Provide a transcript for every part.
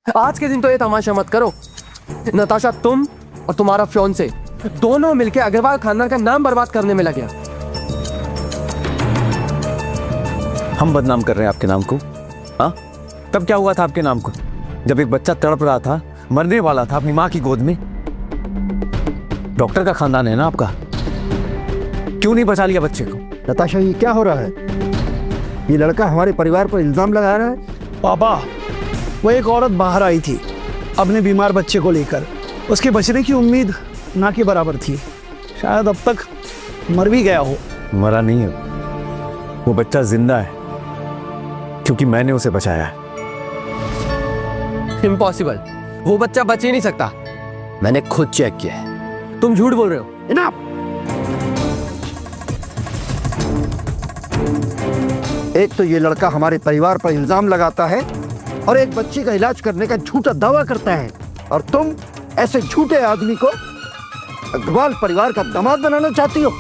आज के दिन तो ये तमाशा मत करो। नताशा, तुम और तुम्हारा फियांसे दोनों मिलके अग्रवाल खानदान का नाम बर्बाद करने में लगे। हम बदनाम कर रहे हैं आपके नाम को? हाँ, तब क्या हुआ था आपके नाम को? जब एक बच्चा तड़प रहा था, मरने वाला था अपनी माँ की गोद में। डॉक्टर का खानदान है ना आपका, क्यों नहीं बचा लिया बच्चे को? नताशा, ये क्या हो रहा है? ये लड़का हमारे परिवार पर इल्जाम लगा रहा है। पापा, वो एक औरत बाहर आई थी अपने बीमार बच्चे को लेकर। उसके बचने की उम्मीद ना के बराबर थी। शायद अब तक मर भी गया हो। मरा नहीं है, वो बच्चा जिंदा है, क्योंकि मैंने उसे बचाया है। इम्पॉसिबल, वो बच्चा बच ही नहीं सकता। मैंने खुद चेक किया है। तुम झूठ बोल रहे हो। इनाफ। एक तो ये लड़का हमारे परिवार पर इल्जाम लगाता है और एक बच्ची का इलाज करने का झूठा दावा करता है, और तुम ऐसे झूठे आदमी को अग्रवाल परिवार का दामाद बनाना चाहती हो।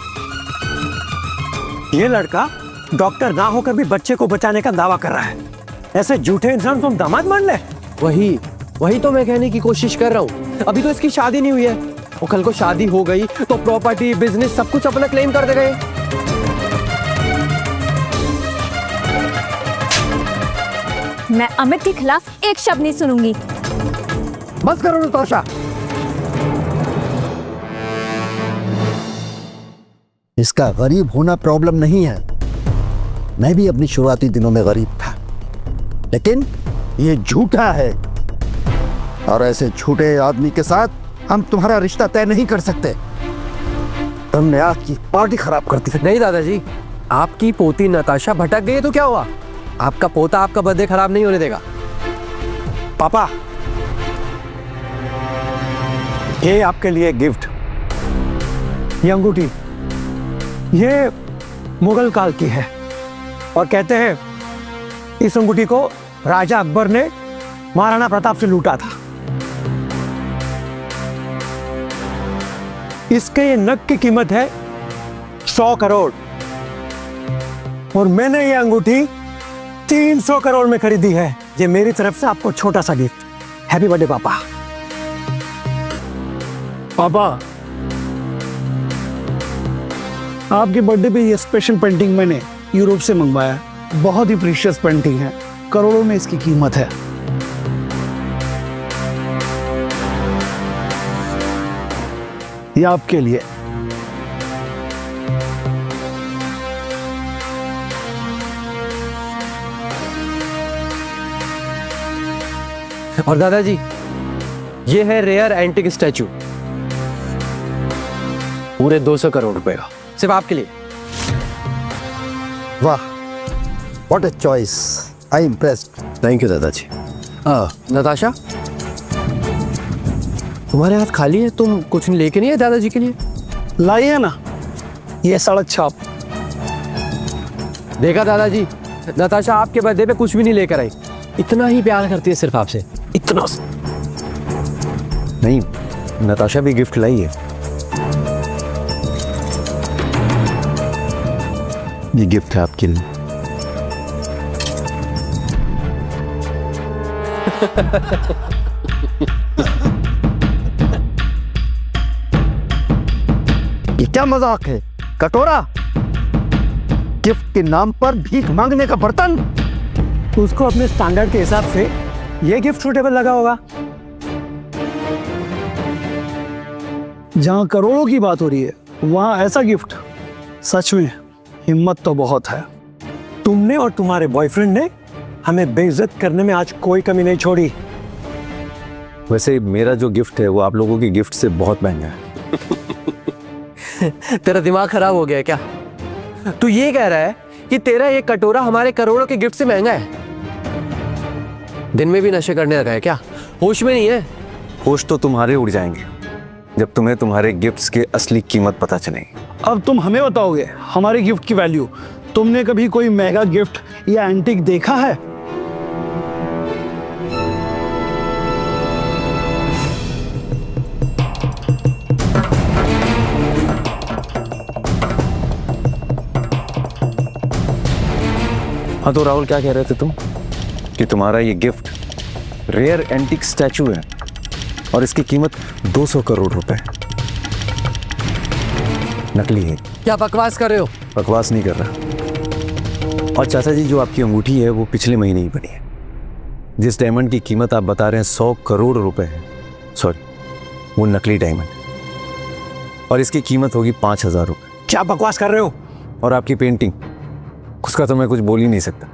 ये लड़का डॉक्टर ना होकर भी बच्चे को बचाने का दावा कर रहा है। ऐसे झूठे इंसान तुम दामाद मान ले? वही तो मैं कहने की कोशिश कर रहा हूँ। अभी तो इसकी शादी नहीं हुई है, और कल को शादी हो गई तो प्रॉपर्टी, बिजनेस सब कुछ अपना क्लेम कर देगा। मैं अमित के खिलाफ एक शब्द नहीं सुनूंगी। बस करो नताशा। इसका गरीब होना प्रॉब्लम नहीं है। मैं भी अपनी शुरुआती दिनों में गरीब था, लेकिन ये झूठा है, और ऐसे झूठे आदमी के साथ हम तुम्हारा रिश्ता तय नहीं कर सकते। तुमने आपकी पार्टी खराब कर दी। नहीं दादाजी, आपकी पोती नताशा भटक गई तो क्या हुआ? आपका पोता आपका बर्थडे खराब नहीं होने देगा। पापा, ये आपके लिए गिफ्ट। ये अंगूठी, ये मुगल काल की है, और कहते हैं इस अंगूठी को राजा अकबर ने महाराणा प्रताप से लूटा था। इसके ये नग की कीमत है 100 करोड़, और मैंने ये अंगूठी 300 करोड़ में खरीदी है। ये मेरी तरफ से आपको छोटा सा गिफ्ट। हैप्पी बर्थडे पापा। पापा, आपके बर्थडे पे ये स्पेशल पेंटिंग मैंने यूरोप से मंगवाया है। बहुत ही प्रीशियस पेंटिंग है, करोड़ों में इसकी कीमत है। ये आपके लिए। और दादाजी, ये है रेयर एंटिक स्टैचू, पूरे 200 करोड़ रुपए का, सिर्फ आपके लिए। वाह, what a choice. I impressed. Thank you दादाजी। नताशा, तुम्हारे हाथ खाली है, तुम कुछ नहीं लेके नहीं है दादाजी के लिए? लाइए ना ये सड़क छाप। देखा दादाजी, नताशा आपके बर्थडे पे कुछ भी नहीं लेकर आई। इतना ही प्यार करती है सिर्फ आपसे, इतना। नहीं, नताशा भी गिफ्ट लाई है। ये गिफ्ट है आपके लिए। ये क्या मजाक है? कटोरा, गिफ्ट के नाम पर भीख मांगने का बर्तन। उसको अपने स्टैंडर्ड के हिसाब से ये गिफ्ट सूटेबल लगा होगा। जहां करोड़ों की बात हो रही है, वहां ऐसा गिफ्ट, सच में हिम्मत तो बहुत है। तुमने और तुम्हारे बॉयफ्रेंड ने हमें बेइज्जत करने में आज कोई कमी नहीं छोड़ी। वैसे मेरा जो गिफ्ट है वो आप लोगों की गिफ्ट से बहुत महंगा है। तेरा दिमाग खराब हो गया है क्या? तू ये कह रहा है कि तेरा ये कटोरा हमारे करोड़ों के गिफ्ट से महंगा है? दिन में भी नशे करने लगा है क्या? होश में नहीं है? होश तो तुम्हारे उड़ जाएंगे जब तुम्हें तुम्हारे गिफ्ट्स के असली कीमत पता चलेगी। अब तुम हमें बताओगे हमारे गिफ्ट की वैल्यू। तुमने कभी कोई महंगा गिफ्ट या एंटीक देखा है? हाँ तो राहुल, क्या कह रहे थे तुम कि तुम्हारा ये गिफ्ट रेयर एंटीक स्टैचू है और इसकी कीमत 200 करोड़ रुपए। नकली है। क्या बकवास कर रहे हो? बकवास नहीं कर रहा। और चाचा जी, जो आपकी अंगूठी है वो पिछले महीने ही बनी है। जिस डायमंड की कीमत आप बता रहे हैं 100 करोड़ रुपए है, सॉरी, वो नकली डायमंड है और इसकी कीमत होगी 5,000 रुपए। क्या बकवास कर रहे हो? और आपकी पेंटिंग, उसका तो मैं कुछ बोल ही नहीं सकता।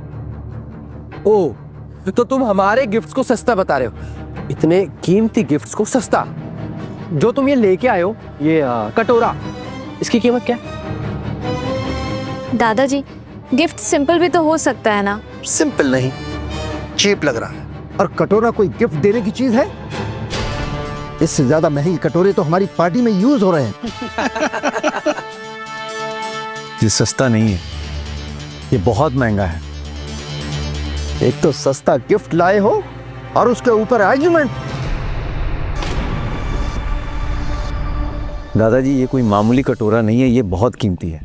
ओ, तो तुम हमारे गिफ्ट्स को सस्ता बता रहे हो? इतने कीमती गिफ्ट्स को सस्ता? जो तुम ये लेके आए हो, ये कटोरा, इसकी कीमत क्या है? दादाजी, गिफ्ट सिंपल भी तो हो सकता है ना? सिंपल नहीं, चीप लग रहा है। और कटोरा कोई गिफ्ट देने की चीज है? इससे ज्यादा महंगे कटोरे तो हमारी पार्टी में यूज हो रहे हैं। ये सस्ता नहीं है, ये बहुत महंगा है। एक तो सस्ता गिफ्ट लाए हो और उसके ऊपर आर्ग्यूमेंट। दादाजी, ये कोई मामूली कटोरा नहीं है, ये बहुत कीमती है।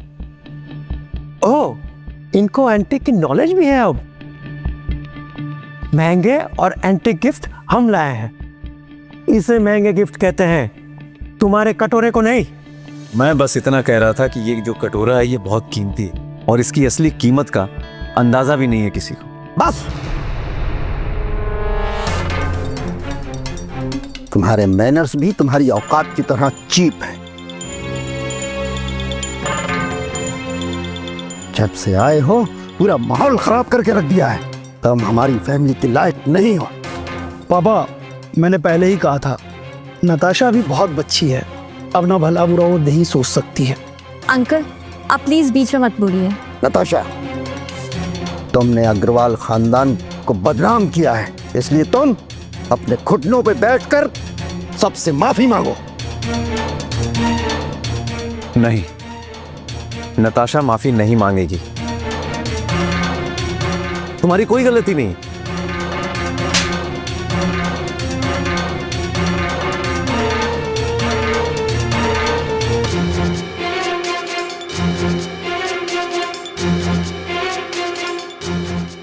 ओह, इनको एंटीक की नॉलेज भी है। अब महंगे और एंटीक गिफ्ट हम लाए हैं, इसे महंगे गिफ्ट कहते हैं, तुम्हारे कटोरे को नहीं। मैं बस इतना कह रहा था कि ये जो कटोरा है ये बहुत कीमती है और इसकी असली कीमत का अंदाजा भी नहीं है किसी को। बस, तुम्हारे मैनर्स भी तुम्हारी औकात की तरह चीप है। जब से आए हो पूरा माहौल खराब करके रख दिया है। तुम हमारी फैमिली के लायक नहीं हो। पापा, मैंने पहले ही कहा था, नताशा भी बहुत बच्ची है, अब ना भला बुरा वो नहीं सोच सकती है। अंकल, आप प्लीज बीच में मत बोलिए। नताशा, तुमने अग्रवाल खानदान को बदनाम किया है, इसलिए तुम अपने घुटनों पे बैठकर सबसे माफी मांगो। नहीं, नताशा माफी नहीं मांगेगी। तुम्हारी कोई गलती नहीं।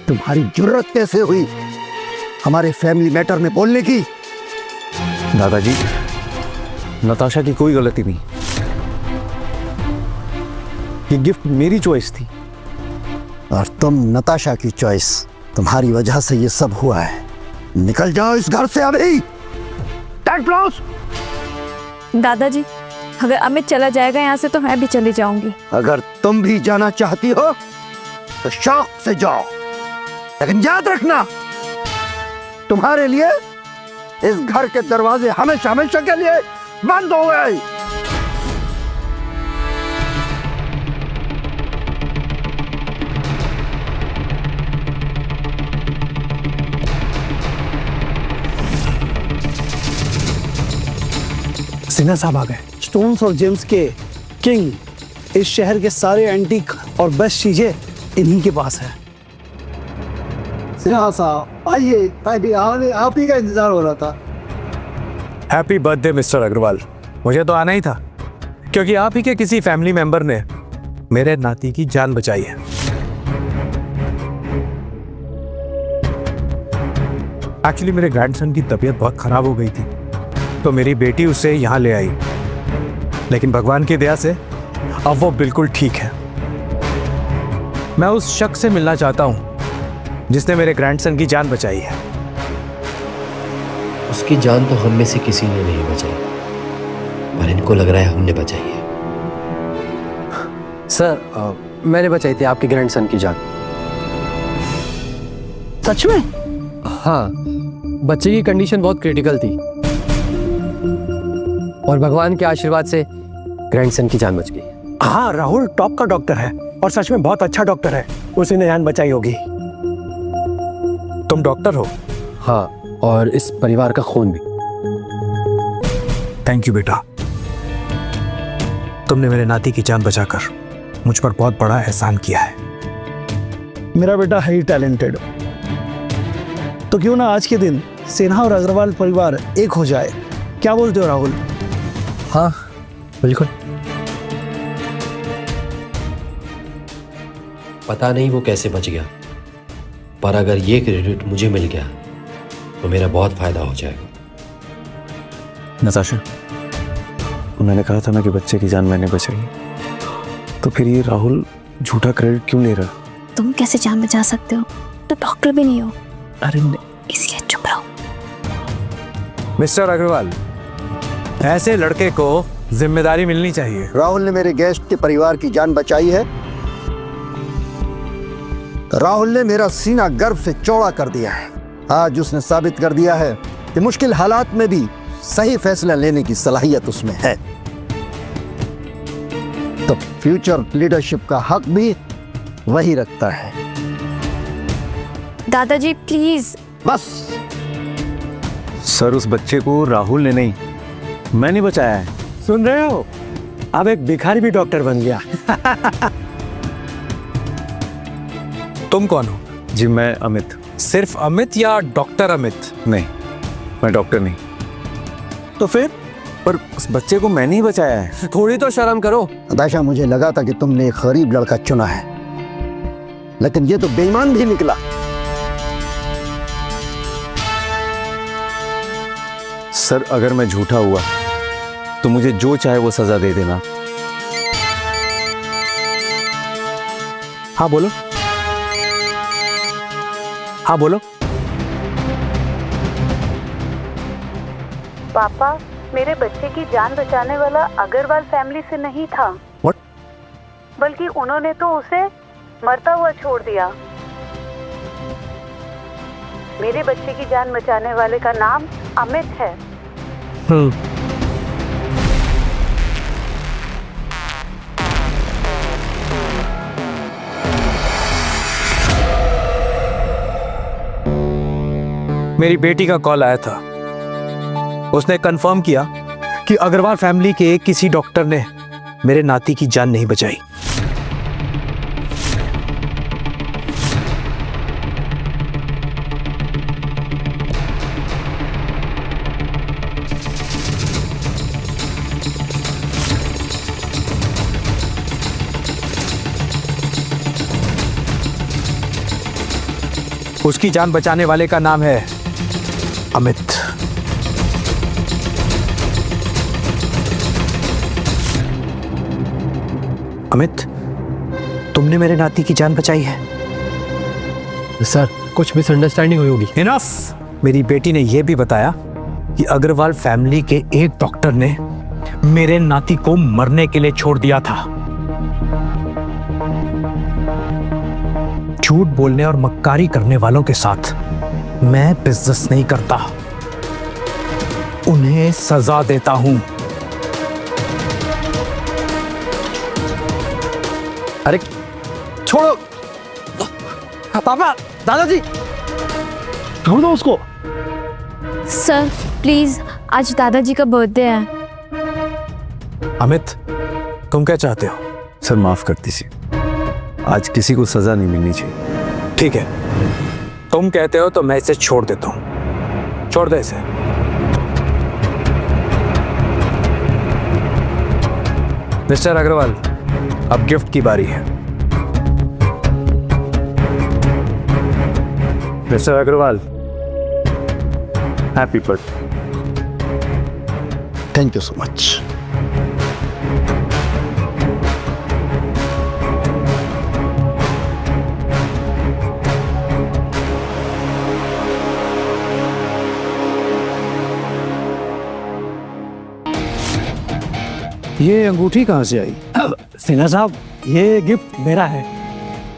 तुम्हारी जुर्रत कैसे हुई हमारे फैमिली मैटर में बोलने की? दादाजी, नताशा की कोई गलती नहीं, ये गिफ्ट मेरी चॉइस थी। और तुम नताशा की चॉइस। तुम्हारी वजह से ये सब हुआ है। निकल जाओ इस घर से अभी। Take close. दादाजी, अगर अमित चला जाएगा यहाँ से तो मैं भी चली जाऊंगी। अगर तुम भी जाना चाहती हो तो शौक से जाओ, लेकिन याद रखना, तुम्हारे लिए इस घर के दरवाजे हमेशा हमेशा के लिए बंद हो गए। सिन्हा साहब आ गए। स्टोन्स और जेम्स के किंग, इस शहर के सारे एंटीक और बेस्ट चीजें इन्हीं के पास है। सिन्हा साहब आइए, आप ही का इंतजार हो रहा था। Happy birthday mister Agarwal. मुझे तो आना ही था, क्योंकि आप ही के किसी फैमिली मेंबर ने मेरे नाती की जान बचाई है। एक्चुअली मेरे ग्रैंडसन की तबीयत बहुत खराब हो गई थी, तो मेरी बेटी उसे यहाँ ले आई, लेकिन भगवान की दया से अब वो बिल्कुल ठीक है। मैं उस शख्स से मिलना चाहता हूँ जिसने मेरे ग्रैंडसन की जान बचाई है। उसकी जान तो हम में से किसी ने नहीं बचाई, पर इनको लग रहा है हमने बचाई है। सर, मैंने बचाई थी आपके ग्रैंडसन की जान। सच में? हाँ, बच्चे की कंडीशन बहुत क्रिटिकल थी और भगवान के आशीर्वाद से ग्रैंडसन की जान बच गई। हाँ, राहुल टॉप का डॉक्टर है और सच में बहुत अच्छा डॉक्टर है, उसी ने जान बचाई होगी। तुम डॉक्टर हो? हाँ, और इस परिवार का खून भी। थैंक यू बेटा, तुमने मेरे नाती की जान बचाकर मुझ पर बहुत बड़ा एहसान किया है। मेरा बेटा है ही टैलेंटेड, तो क्यों ना आज के दिन सिन्हा और अग्रवाल परिवार एक हो जाए। क्या बोलते हो राहुल? हाँ, बिल्कुल। पता नहीं वो कैसे बच गया, पर अगर ये क्रेडिट मुझे मिल गया तो मेरा बहुत फायदा हो जाएगा। नताशा, उन्होंने कहा था ना कि बच्चे की जान मैंने बचाई, तो फिर ये राहुल झूठा क्रेडिट क्यों ले रहा? तुम कैसे जान बचा सकते हो? तो डॉक्टर भी नहीं हो। अरे इसलिए चुप रहो। मिस्टर अग्रवाल, ऐसे लड़के को जिम्मेदारी मिलनी चाहिए। राहुल ने मेरे गेस्ट के परिवार की जान बचाई है। राहुल ने मेरा सीना गर्व से चौड़ा कर दिया है। आज उसने साबित कर दिया है कि मुश्किल हालात में भी सही फैसला लेने की सलाहियत उसमें है। तो फ्यूचर लीडरशिप का हक भी वही रखता है। दादाजी प्लीज। बस सर, उस बच्चे को राहुल ने नहीं, मैंने बचाया है। सुन रहे हो? अब एक भिखारी भी डॉक्टर बन गया। तुम कौन हो? जी मैं अमित। सिर्फ अमित या डॉक्टर अमित? नहीं, मैं डॉक्टर नहीं। तो फिर? पर उस बच्चे को मैंने ही बचाया है। थोड़ी तो शर्म करो। नताशा, मुझे लगा था कि तुमने एक गरीब लड़का चुना है, लेकिन ये तो बेईमान भी निकला। सर, अगर मैं झूठा हुआ तो मुझे जो चाहे वो सजा दे देना। हाँ बोलो, हाँ बोलो। पापा, मेरे बच्चे की जान बचाने वाला अग्रवाल फैमिली से नहीं था। What? बल्कि उन्होंने तो उसे मरता हुआ छोड़ दिया। मेरे बच्चे की जान बचाने वाले का नाम अमित है। मेरी बेटी का कॉल आया था। उसने कंफर्म किया कि अग्रवाल फैमिली के किसी डॉक्टर ने मेरे नाती की जान नहीं बचाई। उसकी जान बचाने वाले का नाम है अमित। अमित, तुमने मेरे नाती की जान बचाई है। सर, कुछ मिसअंडरस्टैंडिंग हुई होगी। इनफ। मेरी बेटी ने यह भी बताया कि अग्रवाल फैमिली के एक डॉक्टर ने मेरे नाती को मरने के लिए छोड़ दिया था। झूठ बोलने और मक्कारी करने वालों के साथ मैं बिजनेस नहीं करता, उन्हें सजा देता हूं। अरे छोड़ो पापा, दादाजी छोड़ दो उसको। सर प्लीज, आज दादाजी का बर्थडे है। अमित, तुम क्या चाहते हो? सर, माफ कर दीजिए, आज किसी को सजा नहीं मिलनी चाहिए। ठीक है, तुम कहते हो तो मैं इसे छोड़ देता हूं। छोड़ दे इसे। मिस्टर अग्रवाल, अब गिफ्ट की बारी है। Mister Agarwal, happy birthday. Thank you so much. ये अंगूठी कहाँ से आई? सिन्हा साहब, ये गिफ्ट मेरा है।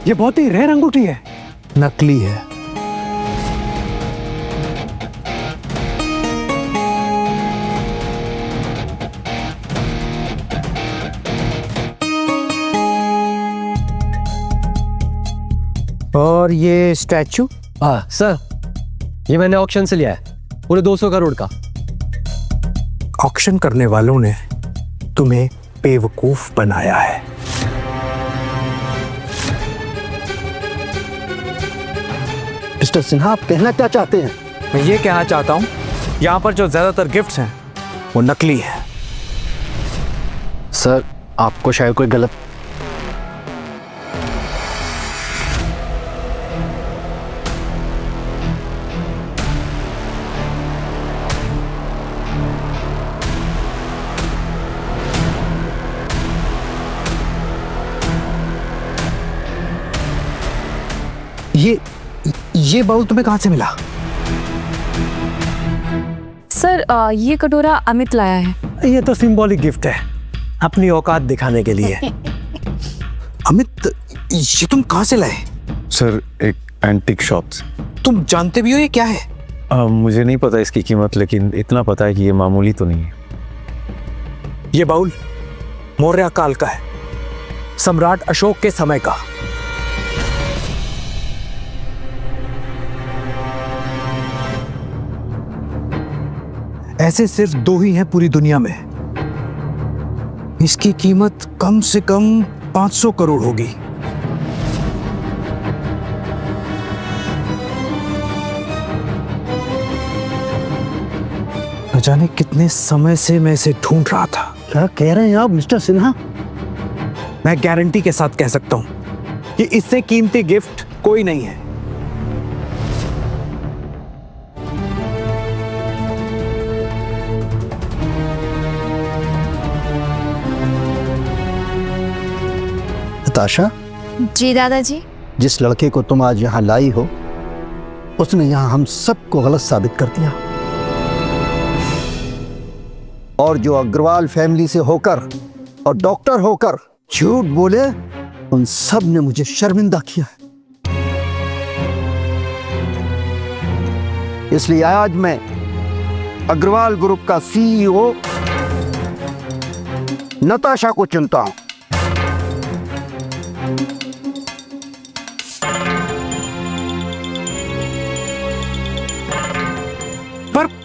ये बहुत ही रेयर अंगूठी है। नकली है। और ये स्टैचू? हाँ सर, ये मैंने ऑक्शन से लिया है, पूरे 200 करोड़ का। ऑक्शन करने वालों ने तुम्हें बेवकूफ बनाया है। मिस्टर सिन्हा, आप कहना क्या चाहते हैं? मैं ये कहना चाहता हूं, यहां पर जो ज्यादातर गिफ्ट्स हैं वो नकली है। सर, आपको शायद कोई गलत ये बाउल तुम्हें कहाँ से मिला? सर ये कटोरा अमित लाया है। ये तो सिंबॉलिक गिफ्ट है, अपनी औकात दिखाने के लिए। अमित, ये तुम कहाँ से लाए? सर एक एंटीक शॉप से। तुम जानते भी हो ये क्या है? मुझे नहीं पता इसकी कीमत, लेकिन इतना पता है कि ये मामूली तो नहीं है। ये बाउल मौर्य काल का है, सम्राट अशोक के समय का। ऐसे सिर्फ 2 ही हैं पूरी दुनिया में। इसकी कीमत कम से कम 500 करोड़ होगी। न जाने कितने समय से मैं इसे ढूंढ रहा था। क्या कह रहे हैं आप मिस्टर सिन्हा? मैं गारंटी के साथ कह सकता हूं कि इससे कीमती गिफ्ट कोई नहीं है। नताशा, जी दादाजी। जिस लड़के को तुम आज यहाँ लाई हो, उसने यहाँ हम सबको गलत साबित कर दिया। और जो अग्रवाल फैमिली से होकर और डॉक्टर होकर झूठ बोले, उन सब ने मुझे शर्मिंदा किया है। इसलिए आज मैं अग्रवाल ग्रुप का सीईओ नताशा को चुनता हूं।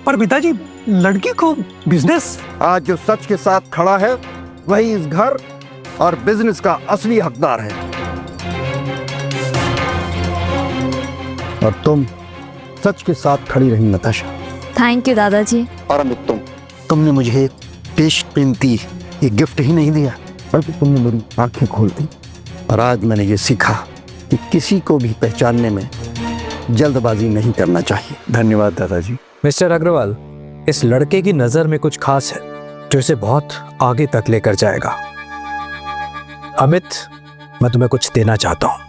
पर पिताजी, लड़की को बिजनेस। आज जो सच के साथ खड़ा है वही इस घर और बिजनेस का असली हकदार है। और तुम सच के साथ खड़ी रही नताशा। थैंक यू दादाजी। और अमित, तुमने मुझे बेशकीमती ये गिफ्ट ही नहीं दिया, बल्कि तुमने मेरी आंखें खोल दी। और आज मैंने ये सीखा कि किसी को भी पहचानने में जल्दबाजी नहीं करना चाहिए। धन्यवाद दादाजी। मिस्टर अग्रवाल, इस लड़के की नजर में कुछ खास है जो इसे बहुत आगे तक लेकर जाएगा। अमित, मैं तुम्हें कुछ देना चाहता हूं।